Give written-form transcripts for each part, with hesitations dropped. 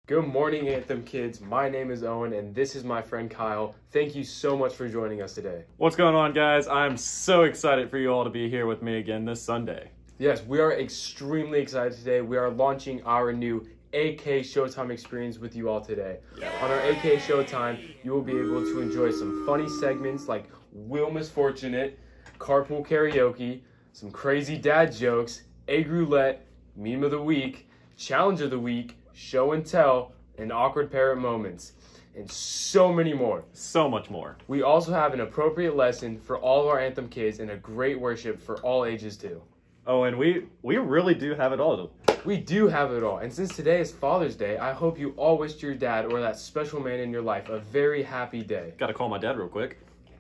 Good morning, Anthem kids. My name is Owen, and this is my friend Kyle. Thank you so much for joining us today. What's going on, guys? I'm so excited for you all to be here with me again this Sunday. Yes, we are extremely excited today. We are launching our new AK Showtime experience with you all today. On our AK Showtime, you will be able to enjoy some funny segments like Wheel Misfortunate, Carpool Karaoke, some crazy dad jokes, Egg Roulette, Meme of the Week, Challenge of the Week, Show and Tell, and Awkward Parent Moments, and so many more. So much more. We also have an appropriate lesson for all of our Anthem kids and a great worship for all ages too. Oh, and we really do have it all. We do have it all. And since today is Father's Day, I hope you all wished your dad or that special man in your life a very happy day. Gotta call my dad real quick.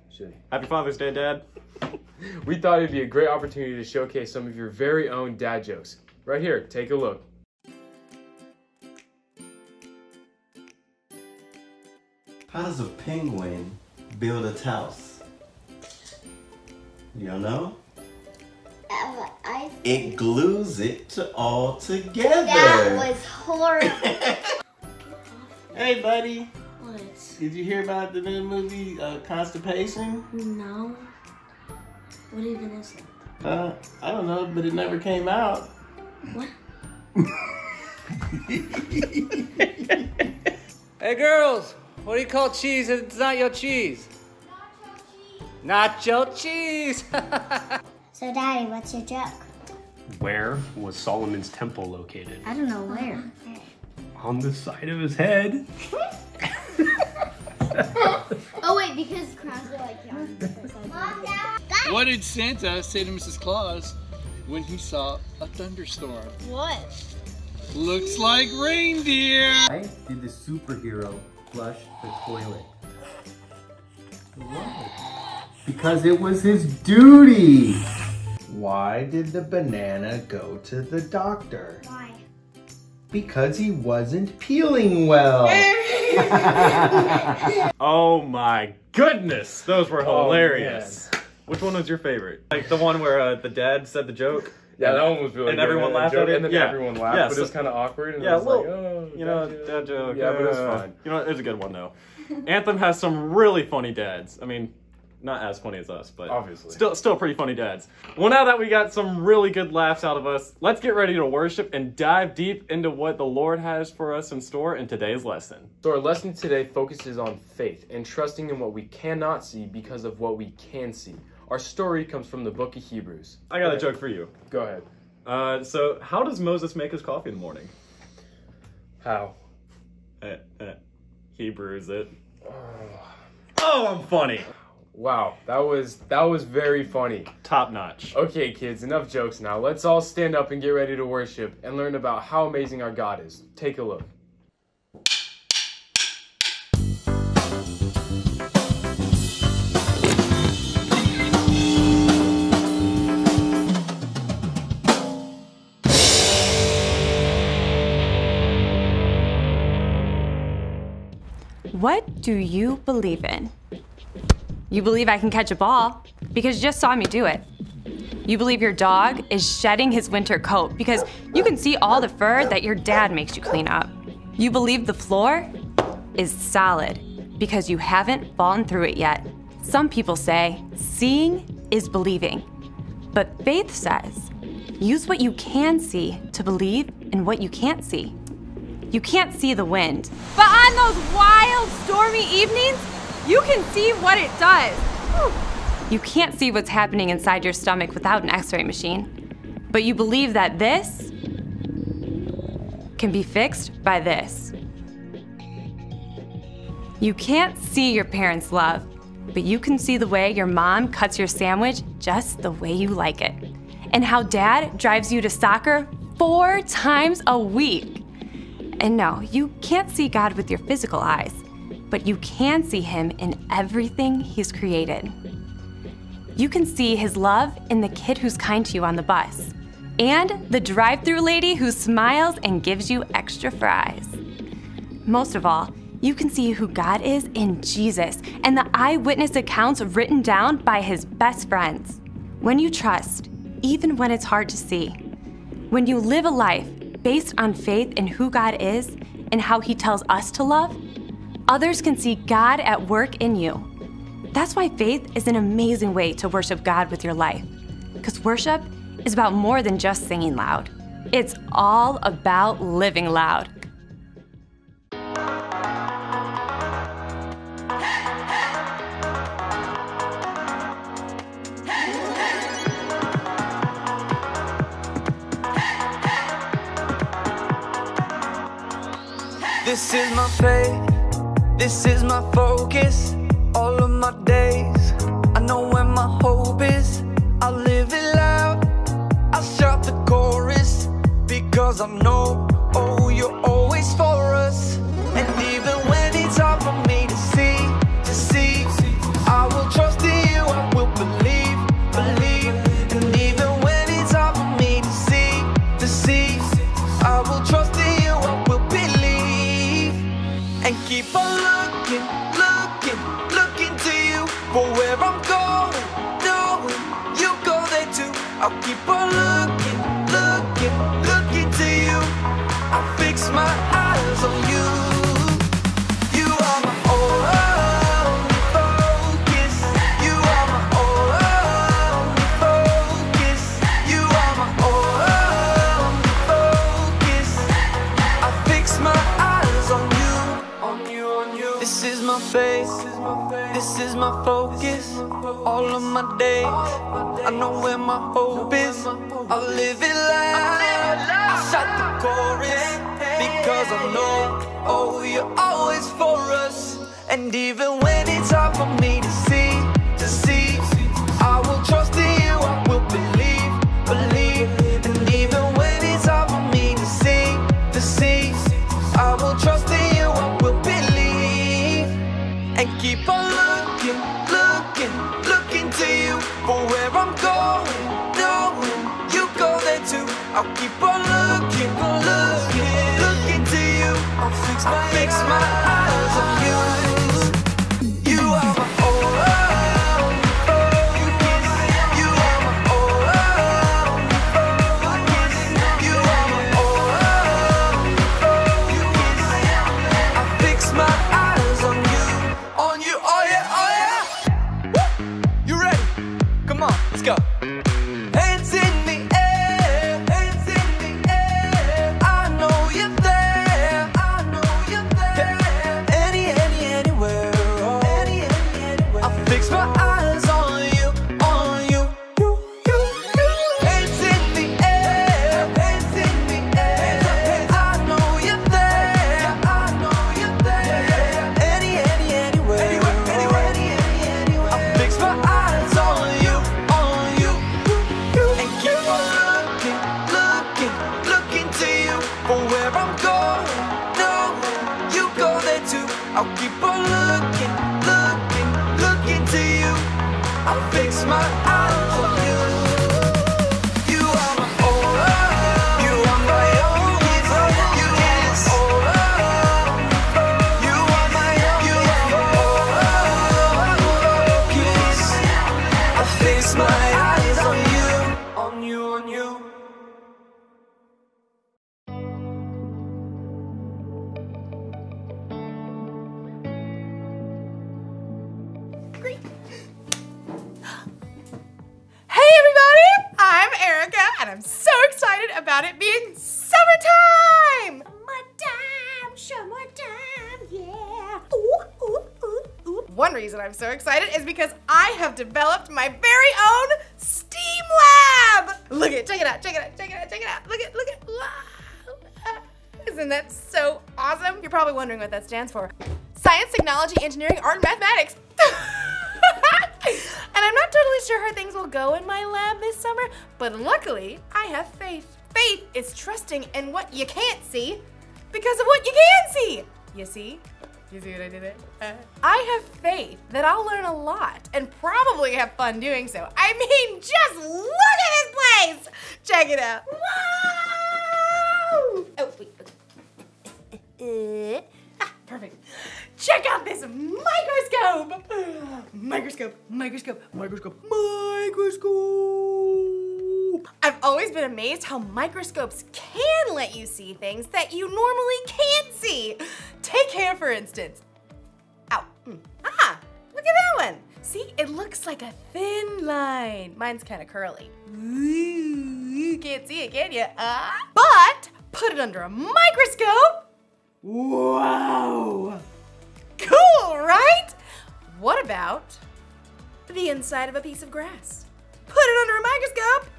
Should. Happy Father's Day, Dad. We thought it'd be a great opportunity to showcase some of your very own dad jokes. Right here, take a look. How does a penguin build its house? You don't know? It glues it all together. That was horrible. Hey, buddy. What? Did you hear about the new movie, Constipation? No. What even is it? I don't know, but it never came out. What? Hey girls, what do you call cheese if it's not your cheese? Nacho cheese! So, Daddy, what's your joke? Where was Solomon's temple located? I don't know where. On the side of his head. Oh, wait, because crowns are like young. Mom, Dad. What did Santa say to Mrs. Claus when he saw a thunderstorm? What? Looks like reindeer! Why did the superhero flush the toilet? Why? Because it was his duty. Why did the banana go to the doctor? Why? Because he wasn't peeling well. Oh my goodness, those were hilarious. Which one was your favorite? Like the one where the dad said the joke? Yeah, that one was really and good. everyone laughed at it? And then everyone laughed, Yeah, but it was kind of awkward. And yeah, it was like, oh, you know, dad joke. Yeah, but it was fun. You know, it was a good one though. Anthem has some really funny dads. I mean, not as funny as us, but obviously still pretty funny dads. Well, now that we got some really good laughs out of us, let's get ready to worship and dive deep into what the Lord has for us in store in today's lesson. So our lesson today focuses on faith and trusting in what we cannot see because of what we can see. Our story comes from the book of Hebrews. I got a joke for you. Go ahead. So how does Moses make his coffee in the morning? How? He brews it. Oh, I'm funny. Wow, that was very funny. Top notch. Okay, kids, enough jokes now. Let's all stand up and get ready to worship and learn about how amazing our God is. Take a look. What do you believe in? You believe I can catch a ball because you just saw me do it. You believe your dog is shedding his winter coat because you can see all the fur that your dad makes you clean up. You believe the floor is solid because you haven't fallen through it yet. Some people say seeing is believing, but faith says use what you can see to believe in what you can't see. You can't see the wind, but on those wild, stormy evenings, you can see what it does. Whew. You can't see what's happening inside your stomach without an x-ray machine, but you believe that this can be fixed by this. You can't see your parents' love, but you can see the way your mom cuts your sandwich just the way you like it, and how dad drives you to soccer 4 times a week. And no, you can't see God with your physical eyes, but you can see him in everything he's created. You can see his love in the kid who's kind to you on the bus, and the drive-thru lady who smiles and gives you extra fries. Most of all, you can see who God is in Jesus and the eyewitness accounts written down by his best friends. When you trust, even when it's hard to see, when you live a life based on faith in who God is and how He tells us to love, others can see God at work in you. That's why faith is an amazing way to worship God with your life. Because worship is about more than just singing loud. It's all about living loud. This is my faith, this is my focus, all of my days. I know where my hope is, I'll live it loud. I'll shout the chorus, because I know, oh, you're always for us. And even when it's hard for me to see, I will trust in you, I will believe. And even when it's hard for me to see, I will trust in you, I will believe. And keep on looking to you for where I'm going, knowing you go there too. I'll keep on looking to you. I fix my eyes on you. You are my only focus. You are my only focus. You are my only focus. I fix my eyes on you. This is my faith, this is my focus, all of my days. I know where my hope is, I'll live it loud. I shout the chorus, because I know, oh, you're always for us. And even when it's hard for me to see, I will trust in you, I will believe. And even when it's hard for me to see, I will trust in you, I will believe. And keep on looking to you for where I'm going, knowing you go there too. I'll keep on looking to you. I'll fix my eyes on you. You are my only focus. You are my only focus. You are my only focus. I fix my eyes on you, oh yeah. Woo! You ready? Come on, let's go. Hands in the air, hands in the air. I know you're there, I know you're there. Anywhere, oh. Anywhere. I fix my eyes on you. Hands in the air, hands in the air. I know you're there, I know you're there. Anywhere, I fix my eyes on you. And keep on looking to you for where I'm going, knowing you go there too. I'll keep on looking to you. I'll fix my eyes on you. You are my only, you are my only focus. You are my only focus. I fix my eyes on you. Hey everybody, I'm Erica and I'm so excited about it being summertime! Summertime, yeah. Ooh. One reason I'm so excited is because I have developed my very own STEAM lab! Look at it, check it out. Look at, wow. Isn't that so awesome? You're probably wondering what that stands for. Science, technology, engineering, art, and mathematics. And I'm not totally sure how things will go in my lab this summer, but luckily, I have faith. Faith is trusting in what you can't see because of what you can see. You see? You see what I did there? I have faith that I'll learn a lot and probably have fun doing so. I mean, just look at this place! Check it out. Wow! Oh, wait. Perfect. Check out this microscope! Microscope. I've always been amazed how microscopes can let you see things that you normally can't see. Take hair, for instance. Ow. Ah, look at that one. See, it looks like a thin line. Mine's kind of curly. Ooh, you can't see it, can you? But put it under a microscope. Whoa. Cool, right? What about the inside of a piece of grass? Put it under a microscope.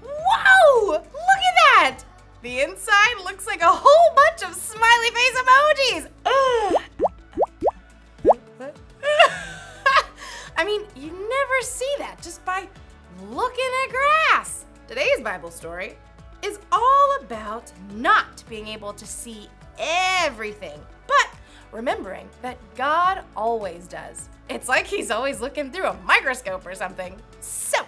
Whoa! Look at that! The inside looks like a whole bunch of smiley face emojis. I mean, you never see that just by looking at grass. Today's Bible story is all about not being able to see everything, but remembering that God always does. It's like he's always looking through a microscope or something. So,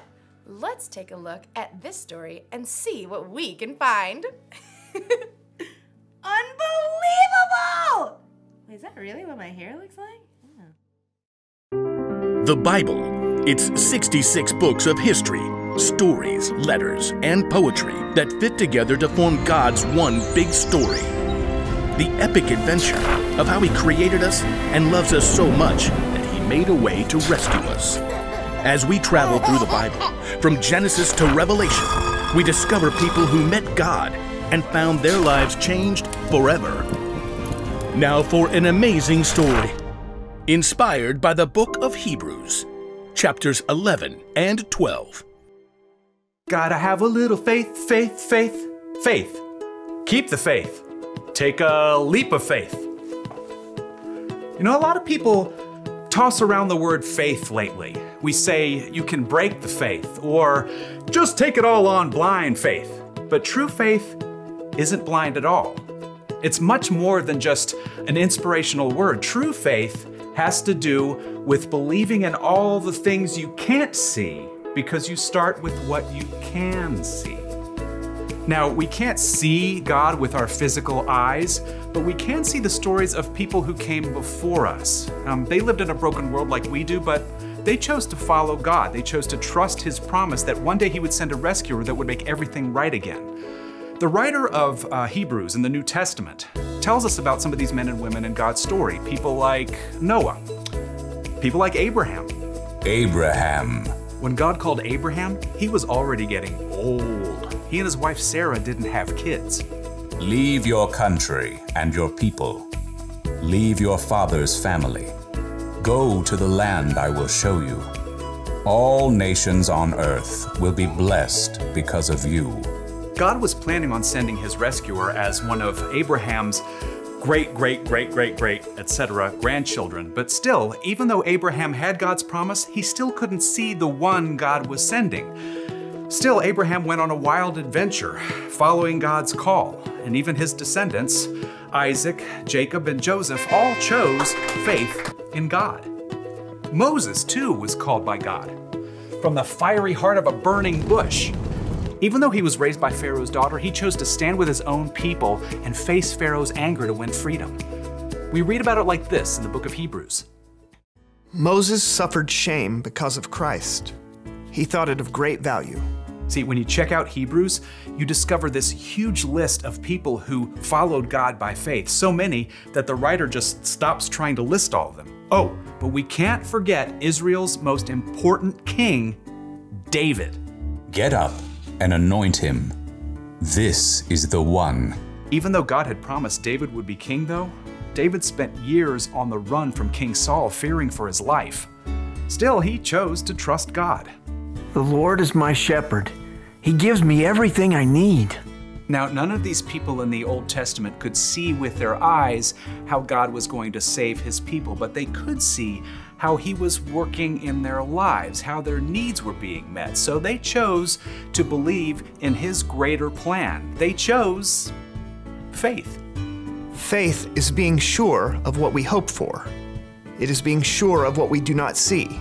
let's take a look at this story and see what we can find. Unbelievable! Wait, is that really what my hair looks like? The Bible. It's 66 books of history, stories, letters, and poetry that fit together to form God's one big story. The epic adventure of how He created us and loves us so much that He made a way to rescue us. As we travel through the Bible, from Genesis to Revelation, we discover people who met God and found their lives changed forever. Now for an amazing story, inspired by the book of Hebrews, chapters 11 and 12. Gotta have a little faith, faith, faith, faith. Keep the faith. Take a leap of faith. You know, a lot of people toss around the word faith lately. We say you can break the faith, or just take it all on blind faith. But true faith isn't blind at all. It's much more than just an inspirational word. True faith has to do with believing in all the things you can't see because you start with what you can see. Now, we can't see God with our physical eyes, but we can see the stories of people who came before us. They lived in a broken world like we do, but they chose to follow God. They chose to trust His promise that one day He would send a rescuer that would make everything right again. The writer of Hebrews in the New Testament tells us about some of these men and women in God's story. People like Noah, people like Abraham. When God called Abraham, he was already getting old. He and his wife Sarah didn't have kids. Leave your country and your people. Leave your father's family. Go to the land I will show you. All nations on earth will be blessed because of you. God was planning on sending His rescuer as one of Abraham's great, etc. grandchildren. But still, even though Abraham had God's promise, he still couldn't see the one God was sending. Still, Abraham went on a wild adventure, following God's call. And even his descendants, Isaac, Jacob, and Joseph, all chose faith in God. Moses, too, was called by God from the fiery heart of a burning bush. Even though he was raised by Pharaoh's daughter, he chose to stand with his own people and face Pharaoh's anger to win freedom. We read about it like this in the book of Hebrews. Moses suffered shame because of Christ. He thought it of great value. See, when you check out Hebrews, you discover this huge list of people who followed God by faith, so many that the writer just stops trying to list all of them. Oh, but we can't forget Israel's most important king, David. Get up and anoint him. This is the one. Even though God had promised David would be king, though, David spent years on the run from King Saul, fearing for his life. Still, he chose to trust God. The Lord is my shepherd. He gives me everything I need. Now, none of these people in the Old Testament could see with their eyes how God was going to save His people, but they could see how He was working in their lives, how their needs were being met. So they chose to believe in His greater plan. They chose faith. Faith is being sure of what we hope for. It is being sure of what we do not see.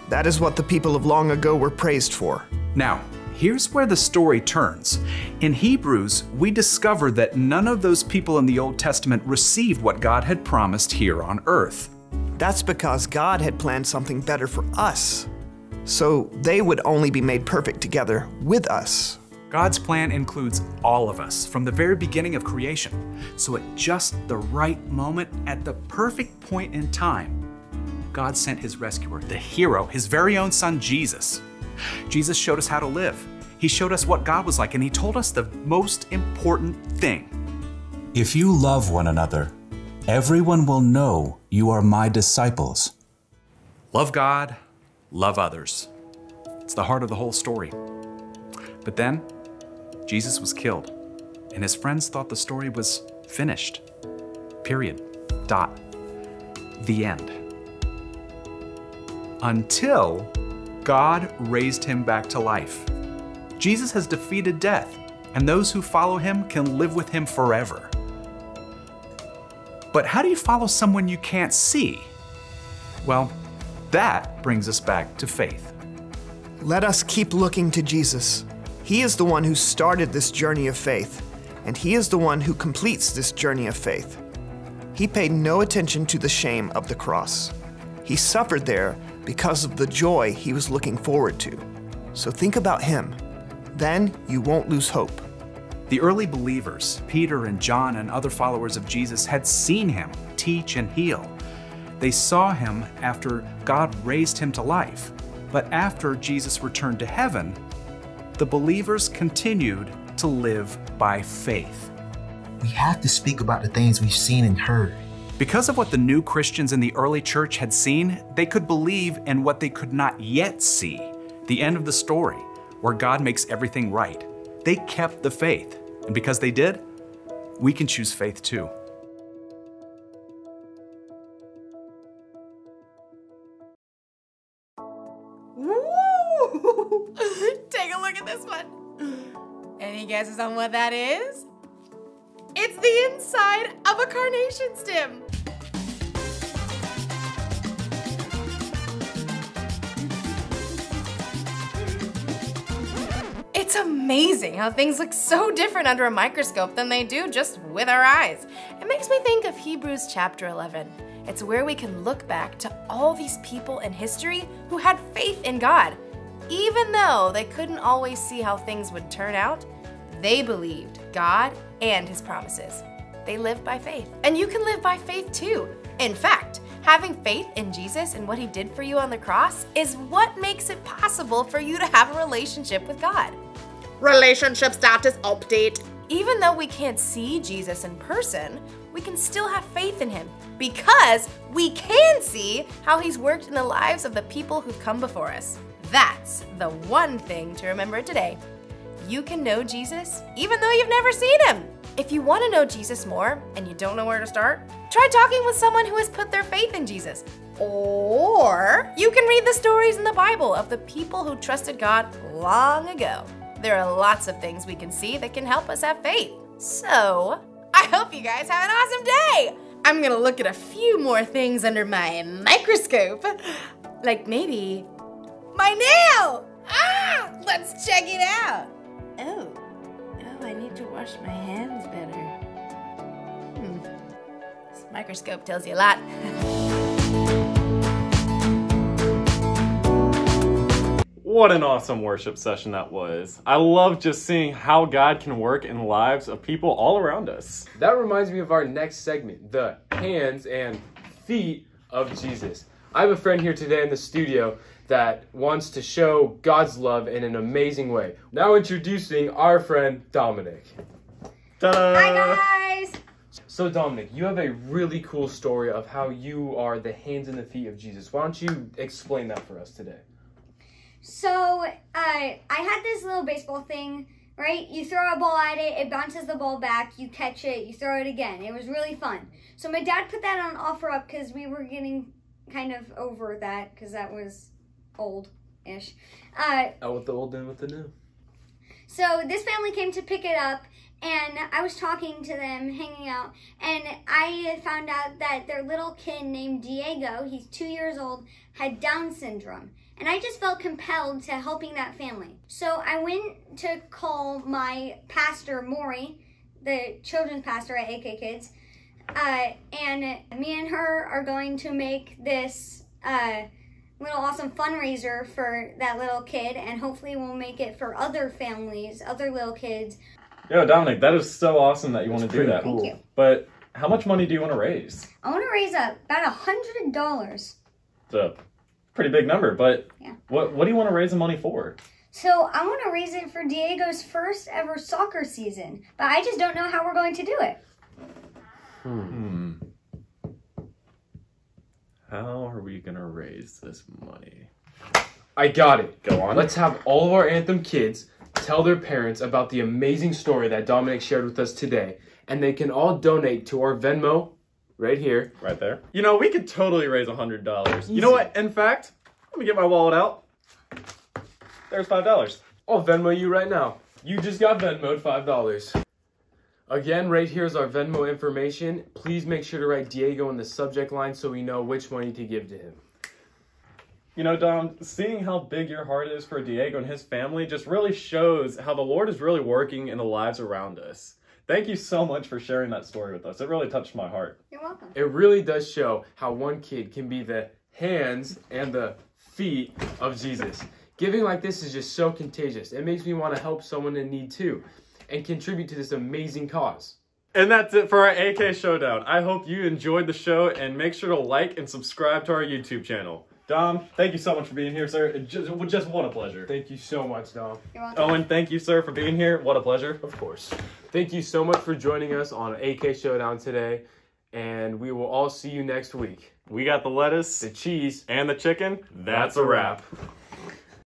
That is what the people of long ago were praised for. Now, here's where the story turns. In Hebrews, we discover that none of those people in the Old Testament received what God had promised here on earth. That's because God had planned something better for us. so they would only be made perfect together with us. God's plan includes all of us from the very beginning of creation. So at just the right moment, at the perfect point in time, God sent his rescuer, the hero, his very own son, Jesus. Jesus showed us how to live. He showed us what God was like, and he told us the most important thing. If you love one another, everyone will know you are my disciples. Love God, love others. It's the heart of the whole story. But then, Jesus was killed, and his friends thought the story was finished. Period. Dot. The end. Until God raised him back to life. Jesus has defeated death, and those who follow him can live with him forever. But how do you follow someone you can't see? Well, that brings us back to faith. Let us keep looking to Jesus. He is the one who started this journey of faith, and he is the one who completes this journey of faith. He paid no attention to the shame of the cross. He suffered there because of the joy he was looking forward to. So think about him. Then you won't lose hope. The early believers, Peter and John and other followers of Jesus, had seen him teach and heal. They saw him after God raised him to life. But after Jesus returned to heaven, the believers continued to live by faith. We have to speak about the things we've seen and heard. Because of what the new Christians in the early church had seen, they could believe in what they could not yet see, the end of the story, where God makes everything right. They kept the faith, and because they did, we can choose faith too. Woo! Take a look at this one. Any guesses on what that is? It's the inside of a carnation stem. It's amazing how things look so different under a microscope than they do just with our eyes. It makes me think of Hebrews chapter 11. It's where we can look back to all these people in history who had faith in God. Even though they couldn't always see how things would turn out, they believed God and his promises. They lived by faith. And you can live by faith too. In fact, having faith in Jesus and what he did for you on the cross is what makes it possible for you to have a relationship with God. Relationship status update. Even though we can't see Jesus in person, we can still have faith in him because we can see how he's worked in the lives of the people who've come before us. That's the one thing to remember today. You can know Jesus even though you've never seen him. If you want to know Jesus more and you don't know where to start, try talking with someone who has put their faith in Jesus. Or you can read the stories in the Bible of the people who trusted God long ago. There are lots of things we can see that can help us have faith. So, I hope you guys have an awesome day! I'm gonna look at a few more things under my microscope. Like maybe my nail! Ah! Let's check it out! Oh, I need to wash my hands better. This microscope tells you a lot. What an awesome worship session that was. I love just seeing how God can work in the lives of people all around us. That reminds me of our next segment, the hands and feet of Jesus. I have a friend here today in the studio that wants to show God's love in an amazing way. Now introducing our friend Dominic. Ta-da! Hi guys! So Dominic, you have a really cool story of how you are the hands and the feet of Jesus. Why don't you explain that for us today? So, I had this little baseball thing, right? You throw a ball at it, it bounces the ball back, you catch it, you throw it again. It was really fun. So my dad put that on offer-up because we were getting kind of over that because that was old-ish. Out with the old and with the new. So this family came to pick it up, and I was talking to them, hanging out, and I found out that their little kid named Diego, he's 2 years old, had Down syndrome. And I just felt compelled to helping that family. So I went to call my pastor, Maury, the children's pastor at AK Kids, and me and her are going to make this little awesome fundraiser for that little kid, and hopefully we'll make it for other families, other little kids. Yo, Dominic, that is so awesome that you want to do that. Thank you. But how much money do you want to raise? I want to raise about $100. It's a pretty big number, but what do you want to raise the money for? So I want to raise it for Diego's first ever soccer season, but I just don't know how we're going to do it. How are we going to raise this money? I got it. Go on. Let's have all of our Anthem kids tell their parents about the amazing story that Dominic shared with us today, and they can all donate to our Venmo right here. Right there. You know, we could totally raise $100. You know what? In fact, let me get my wallet out. There's $5. I'll Venmo you right now. You just got Venmo'd $5. Again, right here is our Venmo information. Please make sure to write Diego in the subject line so we know which money to give to him. You know, Dom, seeing how big your heart is for Diego and his family just really shows how the Lord is really working in the lives around us. Thank you so much for sharing that story with us. It really touched my heart. You're welcome. It really does show how one kid can be the hands and the feet of Jesus. Giving like this is just so contagious. It makes me want to help someone in need too, and contribute to this amazing cause. And that's it for our AK Showdown. I hope you enjoyed the show, and make sure to like and subscribe to our YouTube channel. Dom, thank you so much for being here, sir. Just what a pleasure. Thank you so much, Dom. You're welcome. Owen, thank you, sir, for being here. What a pleasure. Of course. Thank you so much for joining us on AK Showdown today, and we will all see you next week. We got the lettuce, the cheese, and the chicken. That's a wrap.